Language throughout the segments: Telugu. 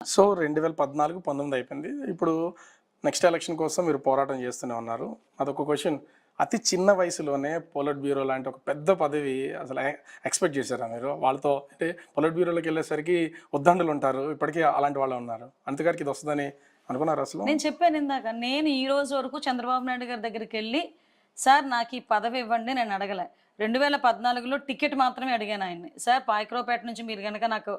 సో 2014, 19 అయిపోయింది. ఇప్పుడు నెక్స్ట్ ఎలక్షన్ కోసం మీరు పోరాటం చేస్తూనే ఉన్నారు. అదొక క్వెషన్. అతి చిన్న వయసులోనే పొలిట్ బ్యూరో లాంటి ఒక పెద్ద పదవి అసలు ఎక్స్‌పెక్ట్ చేసారా మీరు? వాళ్ళతో అంటే పొలిట్ బ్యూరోలోకెళ్ళేసరికి ఉద్దండులుంటారు. ఇప్పటికీ అలాంటి వాళ్ళే ఉన్నారు. అనిత గారికి ఇది వస్తదని అనుకున్నారా అసలు? నేను చెప్పాను ఇందాక. నేను ఈ రోజు వరకు చంద్రబాబు నాయుడు గారి దగ్గరికెళ్ళి, సార్ నాకు ఈ పదవి ఇవ్వండి నేను అడగలే. 2014లో టికెట్ మాత్రమే అడిగాను ఆయన్ని. సార్ పాయకరావుపేట నుంచి మీరు గనక నాకు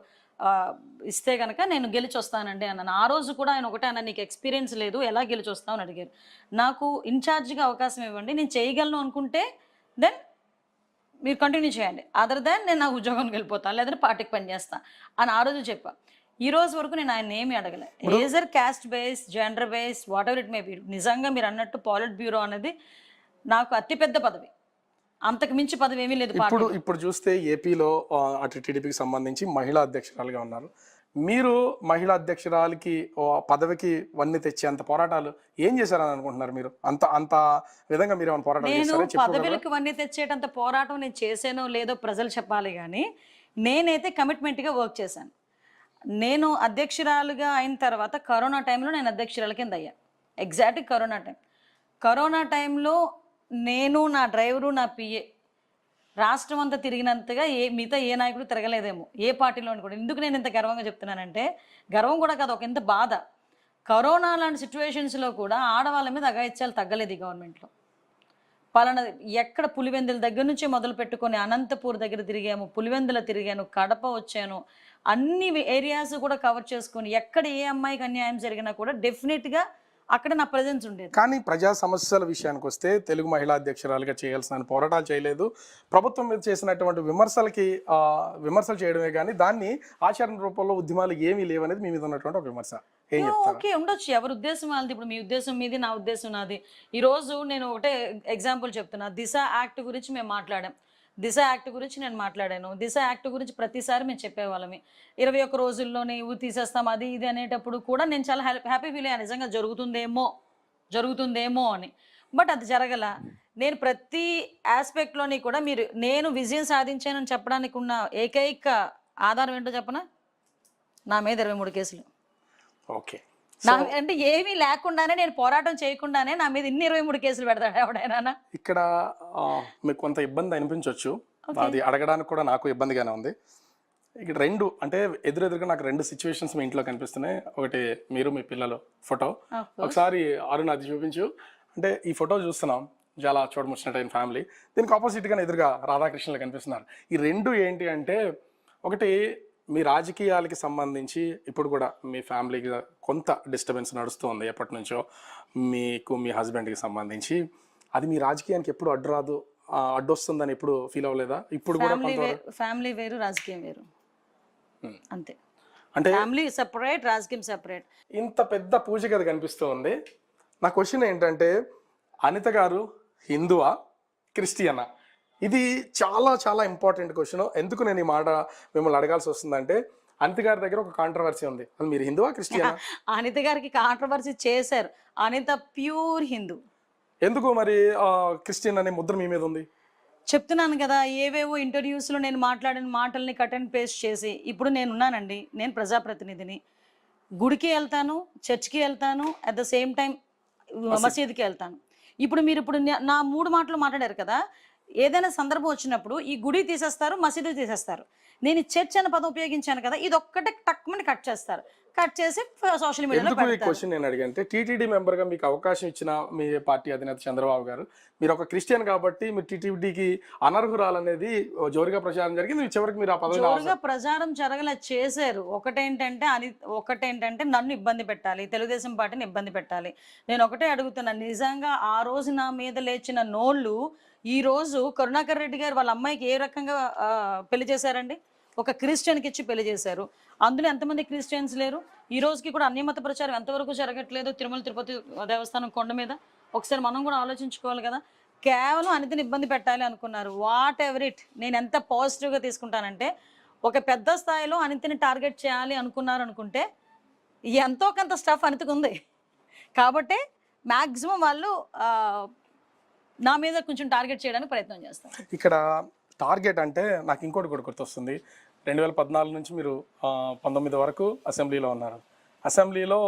ఇస్తే గనక నేను గెలిచొస్తానండి అన్నాను. ఆ రోజు కూడా ఆయన ఒకటే అన్నారు, నీకు ఎక్స్‌పీరియన్స్ లేదు ఎలా గెలిచొస్తావు అని అడిగారు. నాకు ఇన్‌చార్జ్‌గా అవకాశం ఇవ్వండి. నేను చేయగలను అనుకుంటే దెన్ మీరు కంటిన్యూ చేయండి. అదర్ దాన్ నేను నా ఉద్యోగానికి వెళ్ళిపోతాను. లేదంటే పార్టీకి పని చేస్తా అని ఆ రోజు చెప్పా. ఈ రోజు వరకు నేను ఆయన్ని ఏమీ అడగలే. Either caste base, gender base, whatever it may be. నిజంగా మీరు అన్నట్టు పాలిట్ బ్యూరో అనేది నాకు అతిపెద్ద పదవి. అంతకు మించి పదవి ఏమీ లేదు పార్టీలో. ఇప్పుడు చూస్తే ఏపీలో అటు టీడీపీకి సంబంధించి మహిళా అధ్యక్షురాలుగా ఉన్నారు. మీరు మహిళా అధ్యక్షురాలికి పదవికి వన్నీ తెచ్చేంత పోరాటాలు ఏం చేశారని అనుకుంటున్నారు మీరు? అంత అంత విధంగా మీరు ఏమైనా పోరాటం నేను చేశారా? చెప్పుకోగలరా? పదవులకు వన్నీ తెచ్చేటంత పోరాటం నేను చేసానో లేదో ప్రజలు చెప్పాలి గానీ, నేనైతే కమిట్మెంట్‌గా వర్క్ చేశాను. నేను అధ్యక్షురాలుగా అయిన తర్వాత కరోనా టైంలో నేను అధ్యక్షురాలు కింద అయ్యా. ఎగ్జాక్ట్‌గా కరోనా టైం. కరోనా టైంలో నేను, నా డ్రైవరు, నా పిఏ రాష్ట్రం అంతా తిరిగినంతగా మిగతా ఏ నాయకుడు తిరగలేదేమో. ఏ పార్టీలోని కూడా. ఎందుకు నేను ఇంత గర్వంగా చెప్తున్నానంటే, గర్వం కూడా కాదు, ఒక ఇంత బాధ. కరోనా లాంటి సిట్యుయేషన్స్‌లో కూడా ఆడవాళ్ళ మీద అఘాయిత్యాలు తగ్గలేదు ఈ గవర్నమెంట్‌లో. పలానా ఎక్కడ పులివెందుల దగ్గర నుంచి మొదలు పెట్టుకొని అనంతపూర్ దగ్గర తిరిగాము, పులివెందుల తిరిగాను, కడప వచ్చాను. అన్ని ఏరియాస్ కూడా కవర్ చేసుకొని ఎక్కడ ఏ అమ్మాయికి అన్యాయం జరిగినా కూడా డెఫినెట్‌గా అక్కడ నా ప్రెజెన్స్ ఉండేది. కానీ ప్రజా సమస్యల విషయానికి వస్తే తెలుగు మహిళా అధ్యక్షురాలుగా చేయాల్సిన పోరాటాలు చేయలేదు. ప్రభుత్వం మీద చేసినటువంటి విమర్శలకి విమర్శలు చేయడమే కానీ దాన్ని ఆచరణ రూపంలో ఉద్యమాలు ఏమీ లేవనేది మీ మీద ఉన్నటువంటి ఒక విమర్శ. ఏం చెప్తారు? ఓకే, ఉండొచ్చు. ఎవరి ఉద్దేశం వాళ్ళది. ఇప్పుడు మీ ఉద్దేశం మీది, నా ఉద్దేశం నాది. ఈరోజు నేను ఒకటే ఎగ్జాంపుల్ చెప్తున్నా. దిశ యాక్ట్ గురించి మేము మాట్లాడాం. దిశ యాక్ట్ గురించి నేను మాట్లాడాను. దిశ యాక్ట్ గురించి ప్రతిసారి మేము చెప్పేవాళ్ళమి. 21 రోజుల్లోనే ఇవి తీసేస్తాం అది ఇది అనేటప్పుడు కూడా నేను చాలా హ్యాపీ ఫీల్ అయ్యాను. నిజంగా జరుగుతుందేమో అని. బట్ అది జరగల. నేను ప్రతి ఆస్పెక్ట్లోని కూడా నేను విజయం సాధించానని చెప్పడానికి ఉన్న ఏకైక ఆధారం ఏంటో చెప్పనా? నా మీద 23 కేసులు. ఓకే. అంటే ఏమీ లేకుండానే, నేను పోరాటం చేయకుండానే నా మీద ఇన్ని 23 కేసులు పెడతాడు ఎవడైనా? ఇక్కడ మీకు కొంత ఇబ్బంది అనిపించవచ్చు. అది అడగడానికి కూడా నాకు ఇబ్బందిగానే ఉంది. ఇక్కడ అంటే ఎదురెదురుగా నాకు 2 సిచ్యువేషన్స్ మీ ఇంట్లో కనిపిస్తున్నాయి. ఒకటి మీరు, మీ పిల్లలు ఫోటో. ఒకసారి అరుణ్ అది చూపించు. అంటే ఈ ఫోటో చూస్తున్నాం, చాలా చూడముచ్చినట్టయిన ఫ్యామిలీ. దీనికి ఆపోజిట్గా ఎదురుగా రాధాకృష్ణులు కనిపిస్తున్నారు. ఈ 2 ఏంటి అంటే, ఒకటి మీ రాజకీయాలకి సంబంధించి ఇప్పుడు కూడా మీ ఫ్యామిలీకి కొంత డిస్టర్బెన్స్ నడుస్తుంది ఎప్పటి నుంచో, మీకు మీ హస్బెండ్కి సంబంధించి. అది మీ రాజకీయానికి ఎప్పుడు అడ్డొస్తుందని ఎప్పుడు ఫీల్ అవ్వలేదా? ఇప్పుడు కూడా ఫ్యామిలీ వేరు, రాజకీయం వేరు, అంతే. అంటే ఫ్యామిలీ సెపరేట్, రాజకీయం సెపరేట్. ఇంత పెద్ద పూజ గది కనిపిస్తూ ఉంది. నా క్వశ్చన్ ఏంటంటే, అనిత గారు హిందువా, క్రిస్టియనా? ఇది చాలా చాలా ఇంపార్టెంట్ క్వశ్చన్. ఎందుకు నేను ఈ మాట మిమ్మల్ని అడగాల్సి వస్తుందంటే, అనిత గారి దగ్గర ఒక కాంట్రవర్సీ ఉంది. అది మీరు హిందువా, క్రిస్టియనా? అనిత గారికి కాంట్రవర్సీ చేశారు. అనిత ప్యూర్ హిందూ. ఎందుకు మరి క్రిస్టియన్ అనే ముద్ర మీ మీద ఉంది? చెప్తున్నాను కదా, ఏవేవో ఇంటర్వ్యూస్లో నేను మాట్లాడిన మాటల్ని కట్ అండ్ పేస్ట్ చేసి ఇప్పుడు నేనున్నానండి. నేను ప్రజాప్రతినిధిని. గుడికి వెళ్తాను, చర్చ్కి వెళ్తాను, అట్ ద సేమ్ టైం మసీదుకి వెళ్తాను. ఇప్పుడు నా 3 మాటలు మాట్లాడారు కదా, ఏదైనా సందర్భం వచ్చినప్పుడు ఈ గుడి తీసేస్తారు, మసీదు తీసేస్తారు. నేను చర్చ్ అనే పదం ఉపయోగించాను కదా, ఇది ఒక్కటే టక్మని కట్ చేస్తారు. కట్ చేసి సోషల్ మీడియాలో ఎందుకు ఈ క్వశ్చన్ నేను అడిగానంటే, టీటీడీ మెంబర్గా మీకు అవకాశం ఇచ్చిన మీ పార్టీ అధినేత చంద్రబాబు గారు, మీరు ఒక క్రిస్టియన్ కాబట్టి మీరు టీటీడీకి అనర్హురాలనేది జోరుగా ప్రచారం జరిగింది. చివరికి మీరు ఆ పదవి జోరుగా ప్రచారం జరగలే, చేశారు. ఒకటేంటంటే నన్ను ఇబ్బంది పెట్టాలి, తెలుగుదేశం పార్టీని ఇబ్బంది పెట్టాలి. నేను ఒకటే అడుగుతున్నాను, నిజంగా ఆ రోజు నా మీద లేచిన నోళ్ళు ఈ రోజు కరుణాకర్ రెడ్డి గారు వాళ్ళ అమ్మాయికి ఏ రకంగా పెళ్లి చేశారండి? ఒక క్రిస్టియన్కి ఇచ్చి పెళ్లి చేశారు. అందులో ఎంతమంది క్రిస్టియన్స్ లేరు? ఈ రోజుకి కూడా అన్యమత ప్రచారం ఎంతవరకు జరగట్లేదు తిరుమల తిరుపతి దేవస్థానం కొండ మీద? ఒకసారి మనం కూడా ఆలోచించుకోవాలి కదా. కేవలం అనితని ఇబ్బంది పెట్టాలి అనుకున్నారు. వాట్ ఎవర్ ఇట్, నేను ఎంత పాజిటివ్గా తీసుకుంటానంటే, ఒక పెద్ద స్థాయిలో అనితని టార్గెట్ చేయాలి అనుకున్నారు అనుకుంటే ఎంతో కొంత స్టఫ్ అనితకు ఉంది కాబట్టి మ్యాక్సిమం వాళ్ళు నా మీద కొంచెం టార్గెట్ చేయడానికి ప్రయత్నం చేస్తారు. ఇక్కడ టార్గెట్ అంటే నాకు ఇంకోటి కూడా గుర్తొస్తుంది. 2014 నుంచి మీరు 19 వరకు అసెంబ్లీలో ఉన్నారు. అసెంబ్లీలో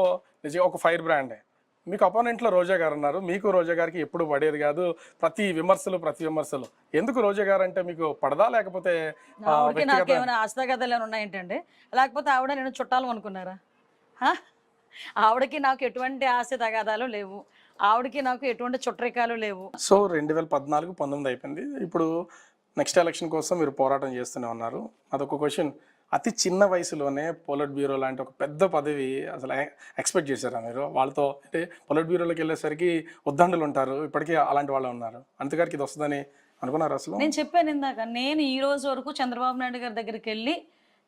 నిజంగా ఒక ఫైర్ బ్రాండే. మీకు అపోనెంట్లో రోజా గారు ఉన్నారు. మీకు రోజా గారికి ఎప్పుడు పడేది కాదు. ప్రతి విమర్శలు. ఎందుకు రోజా గారు అంటే మీకు పడదా, లేకపోతే ఆవిడకి నాకు ఏమైనా ఆస్తిగతలు ఉన్నాయంటండి, లేకపోతే ఆవిడ నేను చుట్టాలు అనుకున్నారా? హా? ఆవిడకి నాకు ఎటువంటి ఆస్తి తగాదాలు లేవు, ఆవిడకి నాకు ఎటువంటి చుట్టరికాలు లేవు. సో 2014, 19 అయిపోయింది. ఇప్పుడు నెక్స్ట్ ఎలక్షన్ కోసం మీరు పోరాటం చేస్తూనే ఉన్నారు. అదొక క్వశ్చన్, అతి చిన్న వయసులోనే పొలిట్ బ్యూరో లాంటి ఒక పెద్ద పదవి అసలు ఎక్స్పెక్ట్ చేశారా మీరు? వాళ్ళతో అంటే పొలిట్ బ్యూరోలోకి వెళ్ళేసరికి ఉద్దండులు ఉంటారు, ఇప్పటికీ అలాంటి వాళ్ళు ఉన్నారు. అంతగారికి ఇది వస్తుందని అనుకున్నారు అసలు? నేను చెప్పాను ఇందాక, నేను ఈ రోజు వరకు చంద్రబాబు నాయుడు గారి దగ్గరికి వెళ్ళి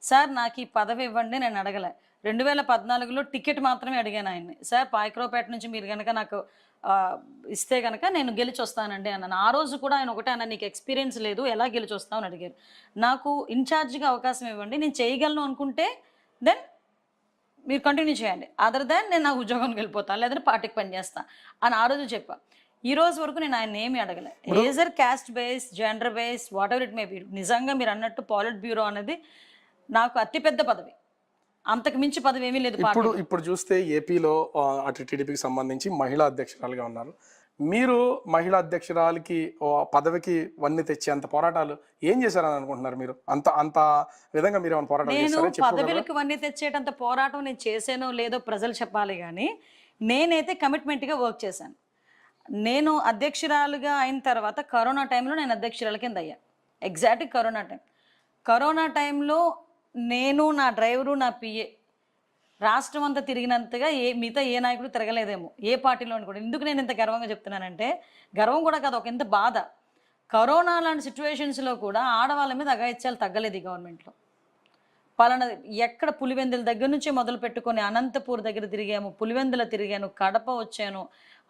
సార్ నాకు ఈ పదవి ఇవ్వండి నేను అడగలే. 2014లో టికెట్ మాత్రమే అడిగాను ఆయన్ని. సార్ పాయకరావుపేట నుంచి మీరు కనుక నాకు ఇస్తే కనుక నేను గెలిచి వస్తానండి అన్నాను. ఆ రోజు కూడా ఆయన ఒకటే అన్న, నీకు ఎక్స్పీరియన్స్ లేదు, ఎలా గెలిచి వస్తావు అని అడిగారు. నాకు ఇన్ఛార్జ్గా అవకాశం ఇవ్వండి, నేను చేయగలను అనుకుంటే దెన్ మీరు కంటిన్యూ చేయండి, అదర్ దాన్ నేను నా ఉద్యోగానికి వెళ్ళిపోతాను, లేదంటే పార్టీకి పని చేస్తాను అని ఆ రోజు చెప్పా. ఈ రోజు వరకు నేను ఆయన ఏమీ అడగలే. Either caste base, gender base, whatever it may be. నిజంగా మీరు అన్నట్టు పాలిట్ బ్యూరో అనేది నాకు అతిపెద్ద పదవి, అంతకు మించి పదవి ఏమీ లేదు. ఇప్పుడు చూస్తే ఏపీలో అటు టీడీపీకి సంబంధించి మహిళా అధ్యక్షురాలుగా ఉన్నారు. మీరు మహిళా అధ్యక్షురాలకి పదవికి వన్నీ తెచ్చేంత పోరాటాలు ఏం చేశారని అనుకుంటున్నారు మీరు? అంత విధంగా మీరు ఏమైనా పోరాటం నేను చేశారా? పదవులకు వన్నీ తెచ్చేటంత పోరాటం నేను చేసానో లేదో ప్రజలు చెప్పాలి కానీ నేనైతే కమిట్మెంట్గా వర్క్ చేశాను. నేను అధ్యక్షురాలుగా అయిన తర్వాత కరోనా టైంలో నేను అధ్యక్షురాల కింద అయ్యా. ఎగ్జాక్ట్ కరోనా టైంలో నేను, నా డ్రైవరు, నా పిఏ రాష్ట్రం అంతా తిరిగినంతగా మిగతా ఏ నాయకుడు తిరగలేదేమో, ఏ పార్టీలోని కూడా. ఎందుకు నేను ఇంత గర్వంగా చెప్తున్నానంటే, గర్వం కూడా కాదు, ఒక ఇంత బాధ. కరోనా లాంటి సిచ్యువేషన్స్లో కూడా ఆడవాళ్ళ మీద అఘాయిత్యాలు తగ్గలేదు ఈ గవర్నమెంట్లో. పలానా ఎక్కడ పులివెందుల దగ్గర నుంచి మొదలు పెట్టుకొని అనంతపూర్ దగ్గర తిరిగాము, పులివెందుల తిరిగాను, కడప వచ్చాను,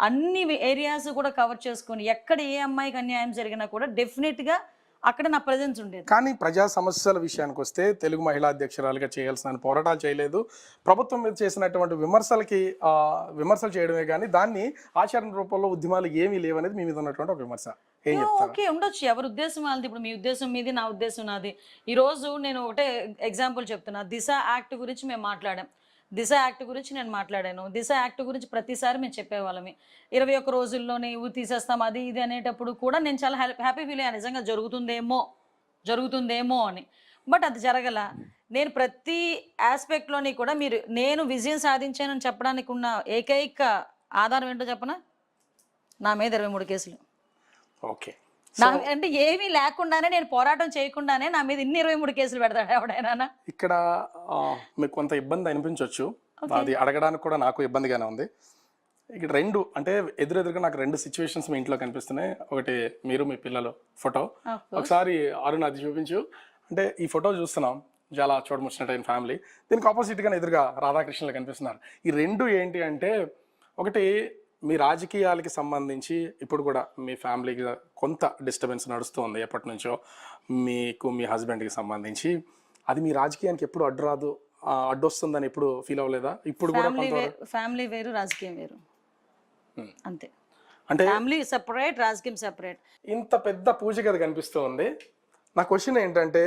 అన్ని ఏరియాస్ కూడా కవర్ చేసుకొని ఎక్కడ ఏ అమ్మాయికి అన్యాయం జరిగినా కూడా డెఫినెట్గా అక్కడ నా ప్రజెన్స్ ఉండేది. కానీ ప్రజా సమస్యల విషయానికి వస్తే తెలుగు మహిళా అధ్యక్షురాలుగా చేయాల్సిన పోరాటాలు చేయలేదు. ప్రభుత్వం మీద చేసినటువంటి విమర్శలు చేయడమే కానీ దాన్ని ఆచరణ రూపంలో ఉద్యమాలు ఏమీ లేవనేది మీ మీద ఉన్నటువంటి ఒక విమర్శ. ఏం చెప్తారు? ఓకే, ఉండొచ్చు, ఎవరి ఉద్దేశం వాళ్ళది. ఇప్పుడు మీ ఉద్దేశం మీది, నా ఉద్దేశం నాది. ఈరోజు నేను ఒకటే ఎగ్జాంపుల్ చెప్తున్నా. దిశ యాక్ట్ గురించి మేము మాట్లాడాం, దిశ యాక్ట్ గురించి నేను మాట్లాడాను. దిశ యాక్ట్ గురించి ప్రతిసారి మేము చెప్పేవాళ్ళమి. 21 రోజుల్లోనే ఇవి తీసేస్తాం అది ఇది అనేటప్పుడు కూడా నేను చాలా హ్యాపీ ఫీల్ అయ్యా, నిజంగా జరుగుతుందేమో అని. బట్ అది జరగల. నేను ప్రతి ఆస్పెక్ట్లోని కూడా నేను విజయం సాధించానని చెప్పడానికి ఉన్న ఏకైక ఆధారం ఏంటో చెప్పనా? నా మీద 23 కేసులు. ఓకే, అంటే ఏమీ లేకుండానే, నేను పోరాటం చేయకుండానే నా మీద ఇన్ని 23 కేసులు పెడతాడు ఎవడైనా? ఇక్కడ మీకు కొంత ఇబ్బంది అనిపించవచ్చు, అది అడగడానికి కూడా నాకు ఇబ్బందిగానే ఉంది. ఇక్కడ అంటే ఎదురుగా నాకు 2 సిచ్యువేషన్స్ మీ ఇంట్లో కనిపిస్తున్నాయి. ఒకటి మీరు, మీ పిల్లలు ఫోటో. ఒకసారి అరుణ్ అది చూపించు. అంటే ఈ ఫోటో చూస్తున్నాం, చాలా చూడముచ్చినట్టయిన ఫ్యామిలీ. దీనికి ఆపోజిట్గా ఎదురుగా రాధాకృష్ణులు కనిపిస్తున్నారు. ఈ 2 ఏంటి అంటే, ఒకటి మీ రాజకీయాలకి సంబంధించి ఇప్పుడు కూడా మీ ఫ్యామిలీకి కొంత డిస్టర్బెన్స్ నడుస్తుంది ఎప్పటి నుంచో, మీకు మీ హస్బెండ్కి సంబంధించి. అది మీ రాజకీయానికి ఎప్పుడు అడ్డొస్తుందని ఎప్పుడు ఫీల్ అవ్వలేదా? ఇప్పుడు కూడా ఫ్యామిలీ వేరు, రాజకీయం వేరు, అంతే. అంటే ఫ్యామిలీ సెపరేట్, రాజకీయం సెపరేట్. ఇంత పెద్ద పూజ గది కనిపిస్తూ ఉంది. నా క్వశ్చన్ ఏంటంటే,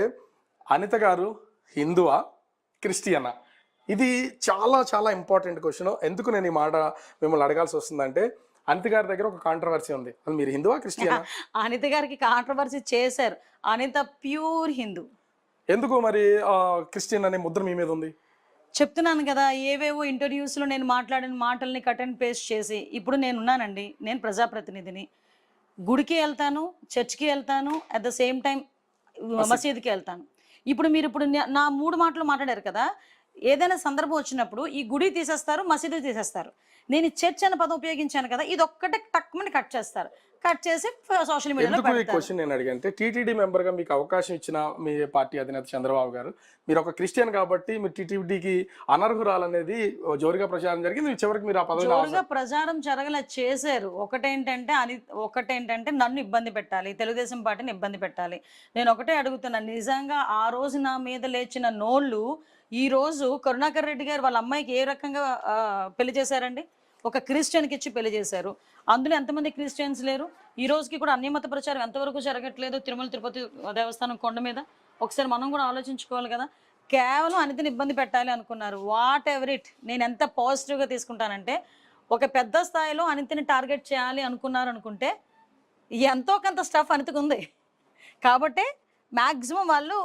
అనిత గారు హిందువా, క్రిస్టియనా? ఇది చాలా చాలా ఇంపార్టెంట్ క్వశ్చన్. ఎందుకు నేను ఈ మాట మిమ్మల్ని అడగాల్సి వస్తుందంటే, అనిత గారి దగ్గర ఒక కాంట్రవర్సీ ఉంది. అది మీరు హిందువా, క్రిస్టియనా? అనిత గారికి కాంట్రవర్సీ చేశారు. అనిత ప్యూర్ హిందూ. ఎందుకు మరి క్రిస్టియన్ అనే ముద్ర మీ మీద ఉంది? చెప్తున్నాను కదా, ఏవేవో ఇంటర్వ్యూస్లో నేను మాట్లాడిన మాటల్ని కట్ అండ్ పేస్ట్ చేసి, ఇప్పుడు నేనున్నానండి, నేను ప్రజాప్రతినిధిని, గుడికి వెళ్తాను, చర్చ్కి వెళ్తాను, అట్ ద సేమ్ టైం మసీదుకి వెళ్తాను. ఇప్పుడు నా 3 మాటలు మాట్లాడారు కదా, ఏదైనా సందర్భం వచ్చినప్పుడు ఈ గుడి తీసేస్తారు, మసీదు తీసేస్తారు. నేను చర్చ్ అనే పదం ఉపయోగించాను కదా, ఇది ఒక్కటే టక్మని కట్ చేసి సోషల్ మీడియాలో పెడతారు. ఈ క్వశ్చన్ నేను అడిగంటే, టీటీడీ మెంబర్గా మీకు అవకాశం ఇచ్చిన మీ పార్టీ అధినేత చంద్రబాబు గారు, మీరు ఒక క్రిస్టియన్ కాబట్టి మీరు టీటీడీకి అనర్హురాలనేది జోరుగా ప్రచారం జరిగింది. చివరికి మీరు ఆ పదవి జోరుగా ప్రచారం జరగలే, చేశారు. ఒకటేంటంటే నన్ను ఇబ్బంది పెట్టాలి, తెలుగుదేశం పార్టీని ఇబ్బంది పెట్టాలి. నేను ఒకటే అడుగుతున్నాను, నిజంగా ఆ రోజు నా మీద లేచిన నోళ్ళు ఈ రోజు కరుణాకర్ రెడ్డి గారు వాళ్ళ అమ్మాయికి ఏ రకంగా పెళ్లి చేశారండి? ఒక క్రిస్టియన్కి ఇచ్చి పెళ్లి చేశారు. అందులో ఎంతమంది క్రిస్టియన్స్ లేరు? ఈ రోజుకి కూడా అన్యమత ప్రచారం ఎంతవరకు జరగట్లేదు తిరుమల తిరుపతి దేవస్థానం కొండ మీద. ఒకసారి మనం కూడా ఆలోచించుకోవాలి కదా. కేవలం అనితని ఇబ్బంది పెట్టాలి అనుకున్నారు. వాట్ ఎవర్ ఇట్, నేను ఎంత పాజిటివ్గా తీసుకుంటానంటే, ఒక పెద్ద స్థాయిలో అనితని టార్గెట్ చేయాలి అనుకున్నారు అనుకుంటే ఎంతో కొంత స్టఫ్ అనితకు ఉంది కాబట్టి మ్యాక్సిమం వాళ్ళు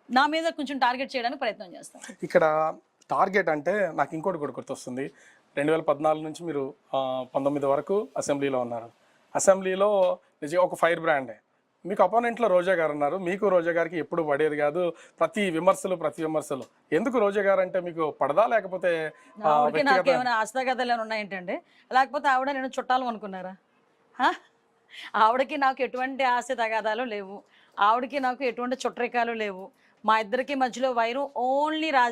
నా మీద కొంచెం టార్గెట్ చేయడానికి ప్రయత్నం చేస్తారు. ఇక్కడ టార్గెట్ అంటే నాకు ఇంకోటి కూడా గుర్తొస్తుంది. 2014 నుంచి మీరు 19 వరకు అసెంబ్లీలో ఉన్నారు. అసెంబ్లీలో నిజంగా ఒక ఫైర్ బ్రాండే. మీకు అపోనెంట్లో రోజా గారు ఉన్నారు. మీకు రోజా గారికి ఎప్పుడు పడేది కాదు. ప్రతి విమర్శలు. ఎందుకు రోజా గారు అంటే మీకు పడదా, లేకపోతే ఆవిడకి నాకు ఏమైనా ఆస్తిగతాలు ఏమైనా ఉన్నాయంటే, లేకపోతే ఆవిడ నేను చుట్టాలు అనుకున్నారా? ఆవిడకి నాకు ఎటువంటి ఆస్తి తగాదాలు లేవు, ఆవిడకి నాకు ఎటువంటి చుట్టరికాలు లేవు. మా ఇద్దరికి మధ్యలో వైరం ఓన్లీ